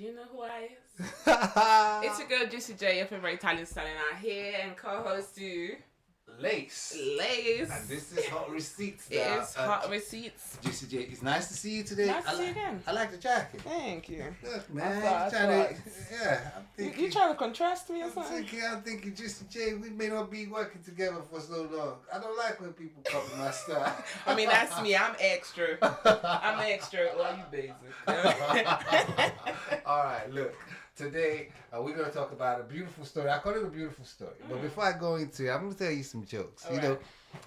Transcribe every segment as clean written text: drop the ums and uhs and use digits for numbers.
Do you know who I is? It's your girl Juicy J, your favorite Italian stallion out here, and co-host you, Lace. Lace. And this is Hot Receipts. It is Hot Receipts. Juicy J, it's nice to see you today. Nice to see you again. I like the jacket. Thank you. Look, man. I'm thinking, you trying to contrast me or something? I'm thinking, Juicy J, we may not be working together for so long. I don't like when people copy my style. I mean, that's me. I'm extra. I'm extra. Or you basic. All right, look. Today, we're going to talk about a beautiful story. I call it a beautiful story. But before I go into it, I'm going to tell you some jokes. All you right.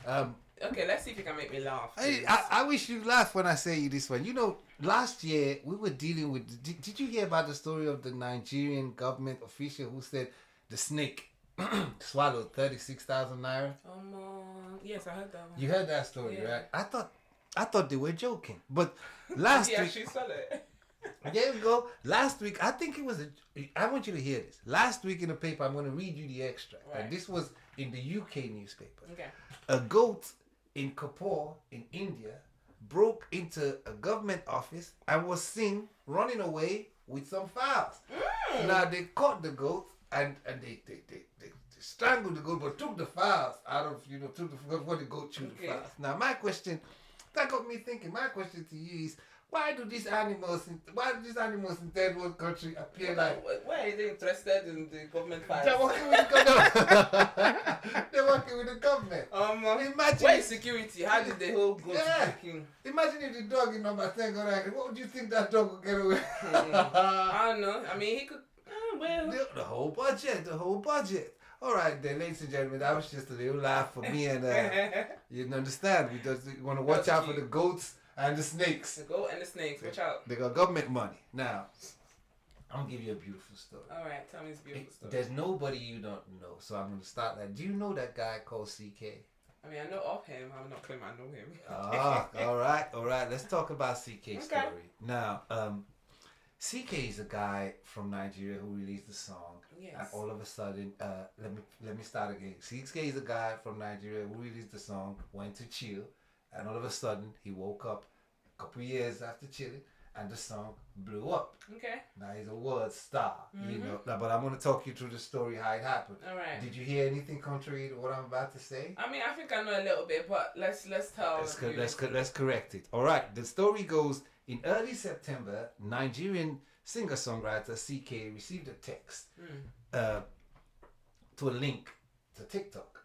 know, okay, let's see if you can make me laugh. I wish you laugh when I say you this one. You know, last year we were dealing with... Did you hear about the story of the Nigerian government official who said the snake swallowed 36,000 naira? Yes, I heard that one. You heard that story, Yeah. right? I thought they were joking. But last Did he week... actually sell it? There you go. Last week, I think it was I want you to hear this. Last week in the paper, I'm going to read you the extract. Right. And this was in the UK newspaper. Okay. A goat in Kapoor in India broke into a government office and was seen running away with some files. Now they caught the goat and they strangled the goat, but took the files out of, took the goat chewed the files. Now my question, that got me thinking, my question to you is, why do these animals in third world country appear like... Why are they interested in the government files? They're working with the government. They're working with the government. Imagine where is security? How did the whole go to king? Imagine if the dog in number 10 got like, what would you think that dog would get away? I don't know. I mean, he could... The whole budget. All right then, ladies and gentlemen, that was just a little laugh for me and you understand. We want to watch out for the goats and the snakes. The goat and the snakes. Watch out. They got government money. Now, I'm going to give you a beautiful story. All right, tell me this beautiful story. There's nobody you don't know, so I'm going to start that. Do you know that guy called CKay? I mean, I know of him. I'm not claiming I know him. All right. Let's talk about CKay's story. Now, CKay is a guy from Nigeria who released a song. Yes. And all of a sudden, let me start again. CKay is a guy from Nigeria who released the song, went to chill, and all of a sudden he woke up a couple of years after chilling, and the song blew up. Okay. Now he's a world star, you know. Now, but I'm going to talk you through the story how it happened. All right. Did you hear anything contrary to what I'm about to say? I mean, I think I know a little bit, but let's tell. Let's correct it. All right. The story goes, in early September, Nigerian singer-songwriter CKay received a text to a link to TikTok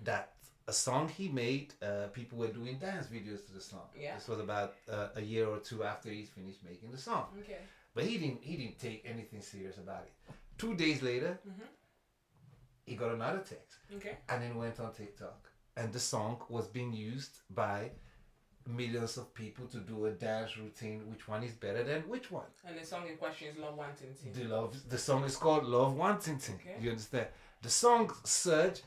that a song he made, people were doing dance videos to the song. Yeah. This was about a year or two after he's finished making the song. Okay. But he didn't take anything serious about it. 2 days later, he got another text. Okay. And then went on TikTok. And the song was being used by millions of people to do a dance routine. Which one is better than which one? And the song in question is Love Nwatiti. The song is called Love Nwatiti. Okay. You understand? The song surge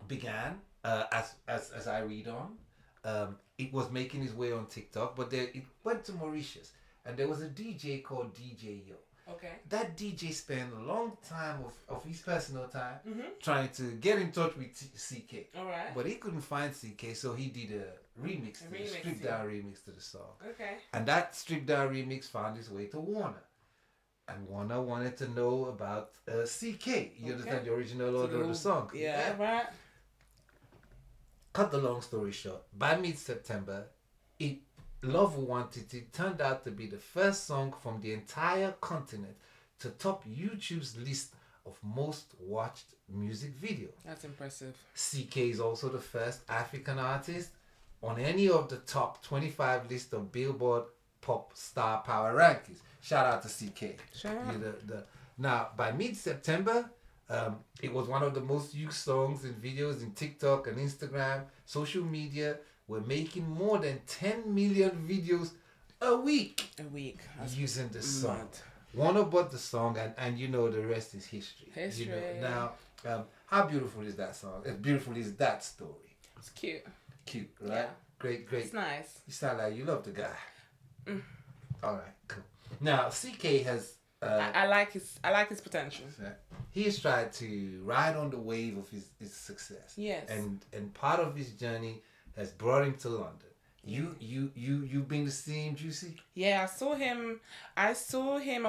began as I read on. It was making its way on TikTok, but it went to Mauritius, and there was a DJ called DJ Yo. Okay. That DJ spent a long time of his personal time trying to get in touch with CKay. All right. But he couldn't find CKay, so he did a remix, stripped down remix to the song. Okay. And that stripped down remix found its way to Warner. And Warner wanted to know about CKay. You understand the original order of the song? Yeah, right. Cut the long story short, by mid-September, Love Nwatiti turned out to be the first song from the entire continent to top YouTube's list of most watched music video. That's impressive. CKay is also the first African artist on any of the top 25 list of Billboard Pop Star Power rankings. Shout out to CKay. Shout out. Now, by mid-September, it was one of the most used songs and videos in TikTok and Instagram. Social media were making more than 10 million videos a week. That's using the song. Warner bought the song, and you know the rest is history. You know, now, how beautiful is that song? As beautiful is that story? It's cute. Cute, right? Yeah. Great. It's nice. You sound like you love the guy. All right, cool. Now, CKay has... I like his potential. He has tried to ride on the wave of his success. Yes. And part of his journey has brought him to London. You've been to see him, Juicy? Yeah, I saw him. I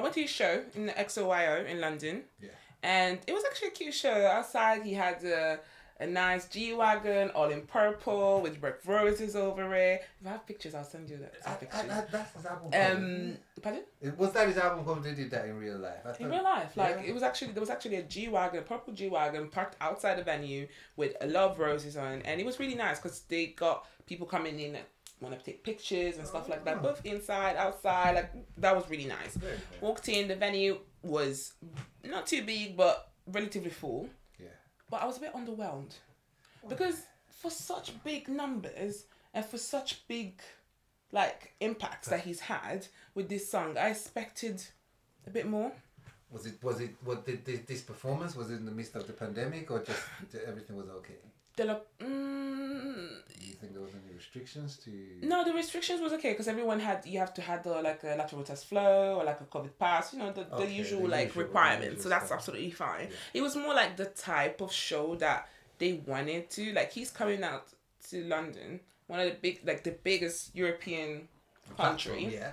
went to his show in the XOYO in London. Yeah. And it was actually a cute show. Outside, he had a nice G-Wagon, all in purple, with red roses over it. If I have pictures, I'll send you that picture. That's his album cover. Pardon? Was that his album cover? They did that in real life. In real life, there was actually a G-Wagon, a purple G-Wagon parked outside the venue with a lot of roses on, and it was really nice because they got people coming in that want to take pictures and stuff like that, both inside, outside. Like that was really nice. Very. Walked in, the venue was not too big but relatively full. Yeah. But I was a bit underwhelmed because for such big numbers and for such big like impacts that he's had with this song, I expected a bit more. This performance was it in the midst of the pandemic or just everything was okay? Do you think there was any restrictions to? No, the restrictions was okay because you have to have the like a lateral test flow or like a COVID pass, the usual requirements. So that's absolutely fine. Yeah. It was more like the type of show that they wanted to. Like he's coming out to London, one of the biggest European country. Yeah.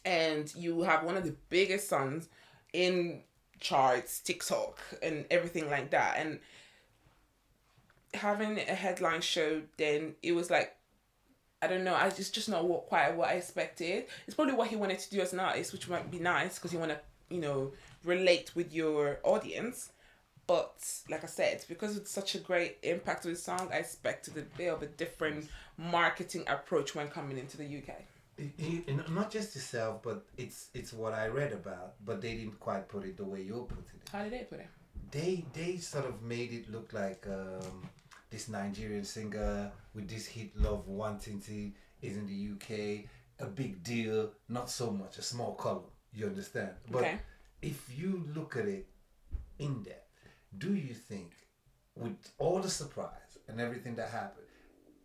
And you have one of the biggest songs in charts, TikTok, and everything like that, and having a headline show, then it was like, I don't know, just not quite what I expected. It's probably what he wanted to do as an artist, which might be nice because you want to, relate with your audience. But like I said, because it's such a great impact of the song, I expected a bit of a different marketing approach when coming into the UK. Not just yourself, but it's what I read about, but they didn't quite put it the way you're putting it. How did they put it? They sort of made it look like this Nigerian singer with this hit Love Nwatiti is in the UK, a big deal, not so much, a small column, you understand? But if you look at it in depth, do you think, with all the surprise and everything that happened,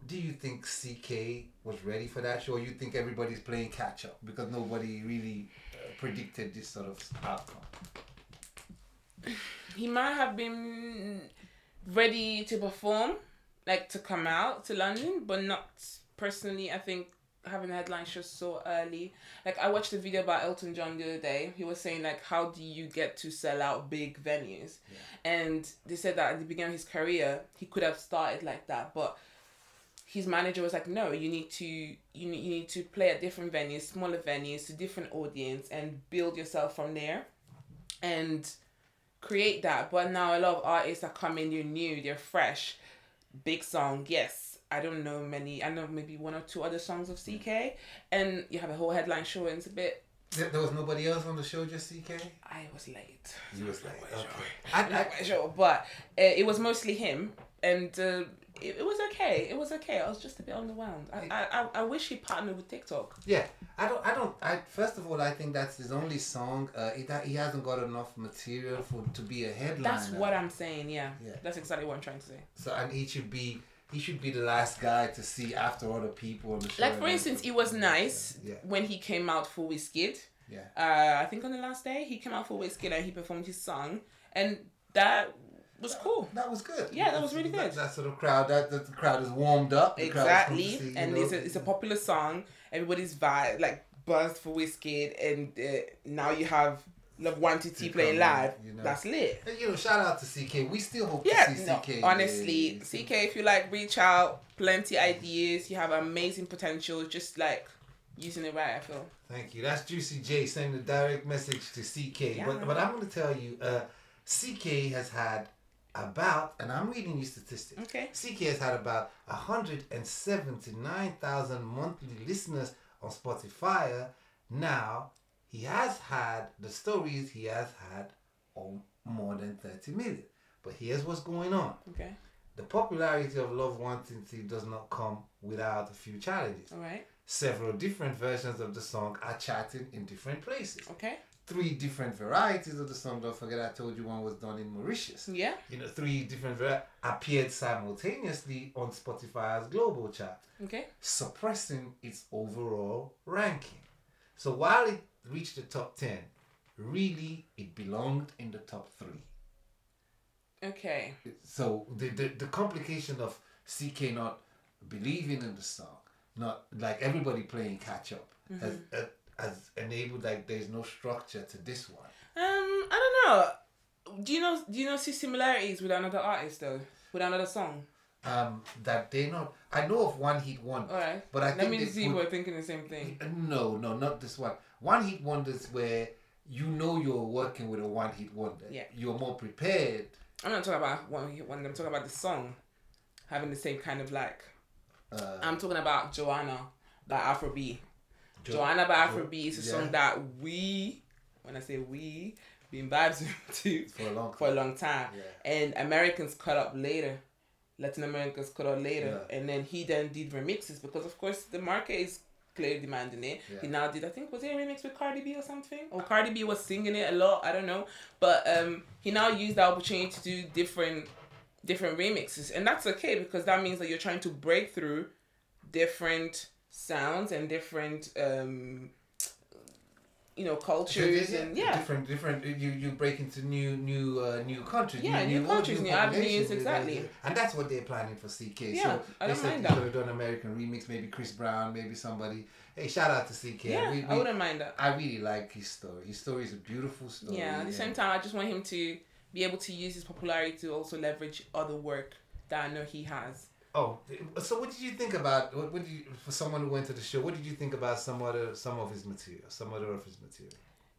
do you think CKay was ready for that show, or you think everybody's playing catch up because nobody really predicted this sort of outcome? He might have been ready to perform, like to come out to London, but not personally. I think having a headline show so early. Like I watched a video about Elton John the other day. He was saying like, how do you get to sell out big venues? Yeah. And they said that at the beginning of his career, he could have started like that, but his manager was like, no, you need to play at different venues, smaller venues, to different audience, and build yourself from there, and create that. But now a lot of artists are coming, they're new, they're fresh, big song, yes. I don't know many. I know maybe one or two other songs of CKay, and you have a whole headline show, and it's a bit. There was nobody else on the show, just CKay? I was late. You was late. Okay. I'm not quite sure, but it was mostly him, and it was okay. It was okay. I was just a bit underwhelmed. I wish he partnered with TikTok. Yeah, first of all, I think that's his only song. He hasn't got enough material to be a headliner. That's what I'm saying. Yeah. That's exactly what I'm trying to say. So, and he should be the last guy to see after other people on the show. Like for instance, it was nice when he came out for Wizkid. Yeah. I think on the last day he came out for Wizkid and he performed his song, and that was cool. That was good. Yeah, that was really good. That sort of crowd, the crowd is warmed up. Exactly, and it's a popular song. Everybody's like buzzed for Wizkid, and now you have Love Nwatiti playing live. That's lit. And, shout out to CKay. We still hope to see CKay. Honestly, CKay, if you reach out, plenty ideas. You have amazing potential. Just using it right, I feel. Thank you. That's Juicy J sending a direct message to CKay. Yeah. But I'm going to tell you, CKay has had about, and I'm reading these statistics. Okay. CKay has had about 179,000 monthly listeners on Spotify. Now, he has had more than 30 million. But here's what's going on. Okay. The popularity of Love Nwatiti does not come without a few challenges. All right. Several different versions of the song are charted in different places. Okay. 3 different varieties of the song. Don't forget I told you one was done in Mauritius. Yeah. 3 different appeared simultaneously on Spotify's global chart. Okay. Suppressing its overall ranking. So while it reached the top 10, really it belonged in the top 3. Okay. So the complication of CKay not believing in the song not like everybody playing catch up has enabled like there's no structure to this one. I don't know. Do you know see similarities with another artist though? With another song? That they not. I know of One Hit Wonder. Alright. But I think let me see if we're thinking the same thing. No, not this one. One Hit Wonders where you know you're working with a one hit wonder. Yeah. You're more prepared. I'm not talking about one hit wonder. I'm talking about the song having the same kind of like. I'm talking about Joanna by Afro B. Joanna by Afro B is a song that when I say we, been vibes to for a long time. Yeah. And Americans caught up later. Latin Americans caught up later. Yeah. And then he then did remixes because of course the market is clearly demanding it. Yeah. He now did, I think, was it a remix with Cardi B or something? Or Cardi B was singing it a lot, I don't know. But he now used the opportunity to do different remixes. And that's okay because that means that you're trying to break through different sounds and different cultures different you break into new countries, new countries, new avenues, exactly. And that's what they're planning for CKay. Yeah, so I don't mind they that. could have done American remix, maybe Chris Brown, maybe somebody. Hey, shout out to CKay. Yeah, I wouldn't mind that. I really like his story. His story is a beautiful story. Yeah, at the same time, I just want him to be able to use his popularity to also leverage other work that I know he has. Oh, so what did you think about? What did you, for someone who went to the show? What did you think about some of his material?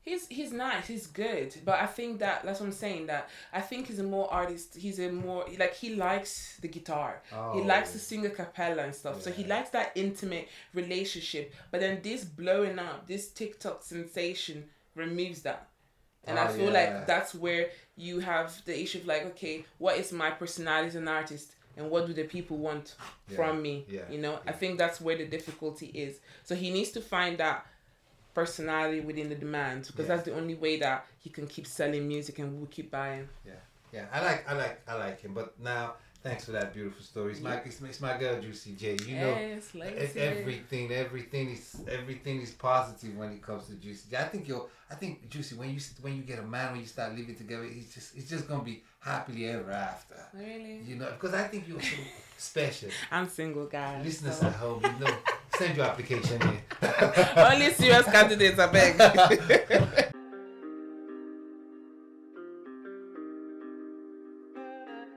He's nice. He's good, but I think that's what I'm saying. That I think he's a more artist. He's a more like he likes the guitar. Oh. He likes to sing a cappella and stuff. Yeah. So he likes that intimate relationship. But then this blowing up, this TikTok sensation removes that. And I feel like that's where you have the issue of like, okay, what is my personality as an artist? And what do the people want from me? Yeah. I think that's where the difficulty is. So he needs to find that personality within the demand because that's the only way that he can keep selling music and we'll keep buying. Yeah. I like him. But now, thanks for that beautiful story. It's my girl Juicy J. Everything is positive when it comes to Juicy J. I think Juicy, when you get a man, when you start living together, it's just gonna be happily ever after. Really? Because I think you're so special. I'm single, guys. Listeners at home, send your application here. Only serious candidates, I beg.